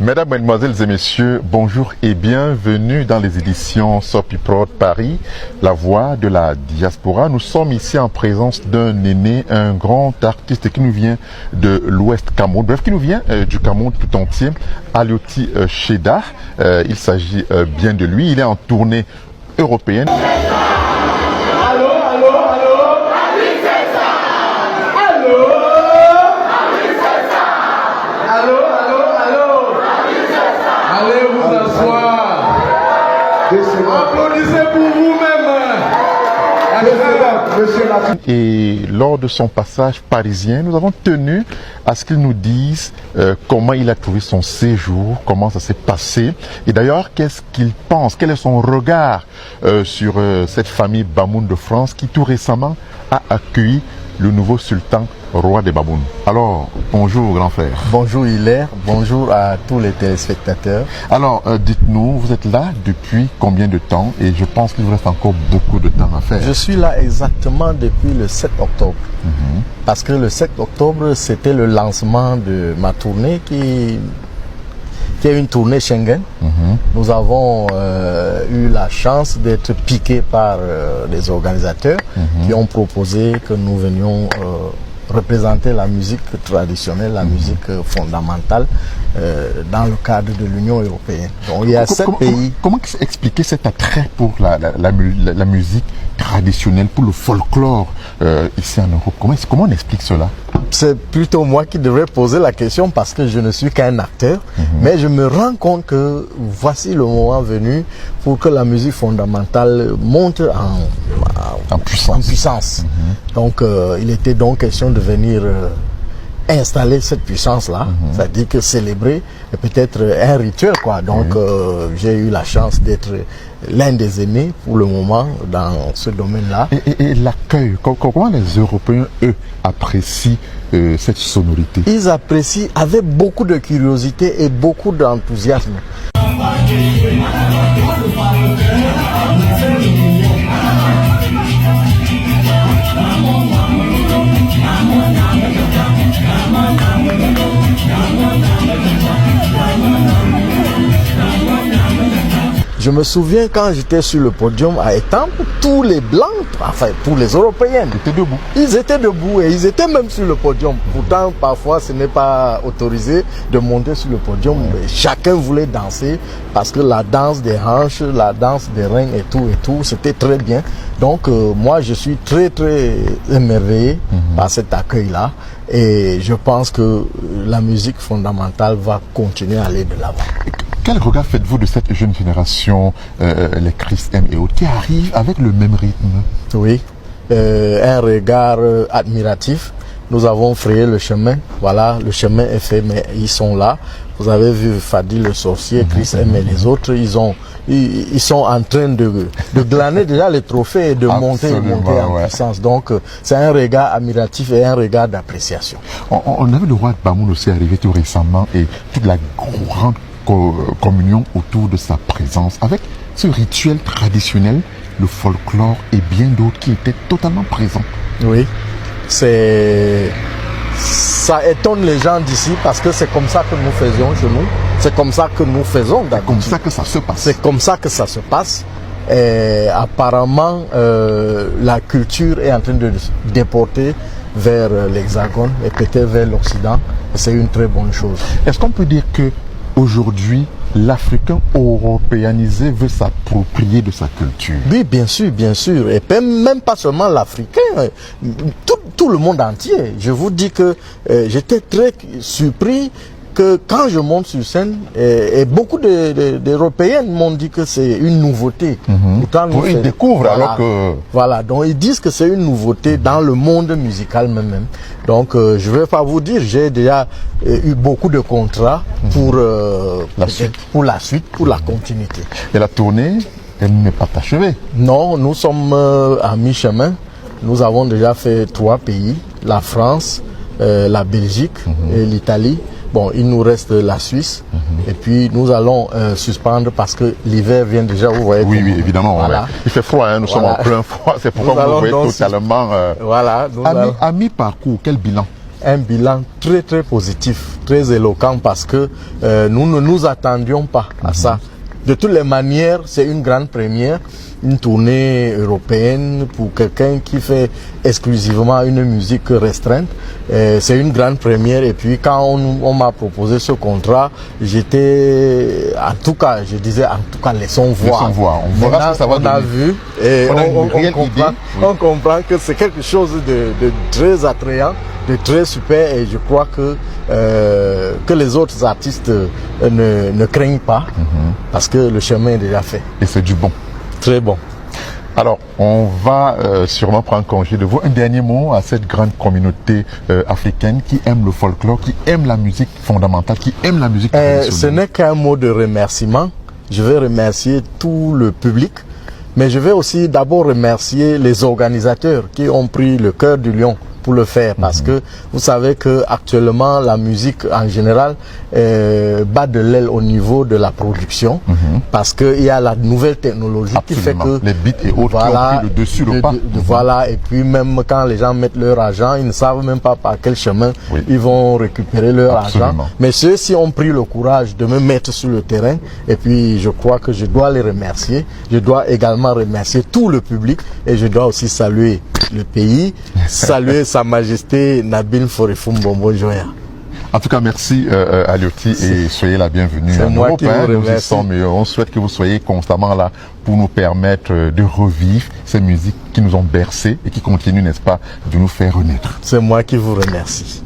Mesdames, Mesdemoiselles et Messieurs, bonjour et bienvenue dans les éditions Sopi Prod Paris, la voix de la diaspora. Nous sommes ici en présence d'un aîné, un grand artiste qui nous vient de l'Ouest Cameroun, bref, qui nous vient du Cameroun tout entier, Alioti Cheda. Il s'agit bien de lui, il est en tournée européenne. Applaudissez pour vous-même. Et lors de son passage parisien, nous avons tenu à ce qu'il nous dise comment il a trouvé son séjour, comment ça s'est passé. Et d'ailleurs, qu'est-ce qu'il pense, quel est son regard sur cette famille Bamoun de France qui tout récemment a accueilli le nouveau sultan roi des Babounes. Alors, bonjour grand frère. Bonjour Hilaire, bonjour à tous les téléspectateurs. Alors, dites-nous, vous êtes là depuis combien de temps? Et je pense qu'il vous reste encore beaucoup de temps à faire. Je suis là exactement depuis le 7 octobre. Parce que le 7 octobre, c'était le lancement de ma tournée qui est une tournée Schengen. Nous avons eu la chance d'être piqués par les organisateurs qui ont proposé que nous venions représenter la musique traditionnelle, la musique fondamentale dans le cadre de l'Union européenne. Donc il y a 7 pays. Comment expliquer cet attrait pour la musique traditionnelle, pour le folklore ici en Europe? Comment on explique cela? C'est plutôt moi qui devrais poser la question parce que je ne suis qu'un acteur, mais je me rends compte que voici le moment venu pour que la musique fondamentale monte en puissance. Donc il était donc question de venir installer cette puissance-là, c'est-à-dire que célébrer peut-être un rituel, quoi. Donc j'ai eu la chance d'être l'un des aînés pour le moment dans ce domaine-là. Et l'accueil, comment les Européens, eux, apprécient cette sonorité? Ils apprécient avec beaucoup de curiosité et beaucoup d'enthousiasme. Je me souviens quand j'étais sur le podium à Étampes, tous les Blancs, enfin tous les Européens, Ils étaient debout. Ils étaient debout et ils étaient même sur le podium. Pourtant, parfois, ce n'est pas autorisé de monter sur le podium. Mais chacun voulait danser parce que la danse des hanches, la danse des reins et tout, c'était très bien. Donc, moi, je suis très, très émerveillé par cet accueil-là. Et je pense que la musique fondamentale va continuer à aller de l'avant. Quel regard faites-vous de cette jeune génération, les Chris M et autres, qui arrivent avec le même rythme? Oui, un regard admiratif. Nous avons frayé le chemin. Voilà, le chemin est fait, mais ils sont là. Vous avez vu Fadi le sorcier, Chris M et les autres, ils sont en train de glaner déjà les trophées et de monter en puissance. Donc, c'est un regard admiratif et un regard d'appréciation. On a vu le roi de Bamoun aussi arriver tout récemment et toute la grande communion autour de sa présence avec ce rituel traditionnel, le folklore et bien d'autres qui étaient totalement présents. Oui, ça étonne les gens d'ici parce que c'est comme ça que nous faisions chez nous, c'est comme ça que nous faisons. C'est comme ça que ça se passe. C'est comme ça que ça se passe. Et apparemment, la culture est en train de déporter vers l'Hexagone et peut-être vers l'Occident. C'est une très bonne chose. Est-ce qu'on peut dire que aujourd'hui, l'Africain européanisé veut s'approprier de sa culture? Oui, bien sûr, bien sûr. Et même pas seulement l'Africain, tout le monde entier. Je vous dis que j'étais très surpris que quand je monte sur scène, et beaucoup d'Européens m'ont dit que c'est une nouveauté. Pourtant, ils découvrent alors que... Voilà, donc ils disent que c'est une nouveauté dans le monde musical même. Donc je ne vais pas vous dire, j'ai déjà eu beaucoup de contrats pour la suite, pour la continuité. Et la tournée, elle n'est pas achevée? Non, nous sommes à mi-chemin. Nous avons déjà fait 3 pays, la France, la Belgique et l'Italie. Bon, il nous reste la Suisse. Et puis nous allons suspendre parce que l'hiver vient déjà, vous voyez. Oui, évidemment. Voilà. Ouais. Il fait froid, hein, nous sommes en plein froid. C'est pourquoi vous voyez totalement... Voilà. À mi-parcours, quel bilan? un bilan très très positif, très éloquent parce que nous ne nous attendions pas à ça. De toutes les manières, c'est une grande première, une tournée européenne pour quelqu'un qui fait exclusivement une musique restreinte. C'est une grande première et puis quand on m'a proposé ce contrat, j'étais, en tout cas, je disais en tout cas laissons voir. On verra ce que ça va donner. On a vu et on comprend que c'est quelque chose de très attrayant, de très super et je crois que les autres artistes ne craignent pas parce que le chemin est déjà fait. Et c'est du bon. Très bon. Alors, on va sûrement prendre congé de vous. Un dernier mot à cette grande communauté africaine qui aime le folklore, qui aime la musique fondamentale, qui aime la musique traditionnelle. Ce n'est qu'un mot de remerciement. Je vais remercier tout le public, mais je vais aussi d'abord remercier les organisateurs qui ont pris le cœur du lion pour le faire parce que vous savez que actuellement la musique en général bat de l'aile au niveau de la production parce qu'il y a la nouvelle technologie qui fait que les beats et autres voilà, qui ont pris le dessus, le pas. Voilà, et puis même quand les gens mettent leur argent, ils ne savent même pas par quel chemin ils vont récupérer leur argent. Mais ceux-ci ont pris le courage de me mettre sur le terrain et puis je crois que je dois les remercier. Je dois également remercier tout le public et je dois aussi saluer le pays, saluer Sa Majesté Nabil Forifum Bombo Joya. En tout cas, merci Alioti et soyez la bienvenue. C'est moi qui vous remercie. On souhaite que vous soyez constamment là pour nous permettre de revivre ces musiques qui nous ont bercés et qui continuent, n'est-ce pas, de nous faire renaître. C'est moi qui vous remercie.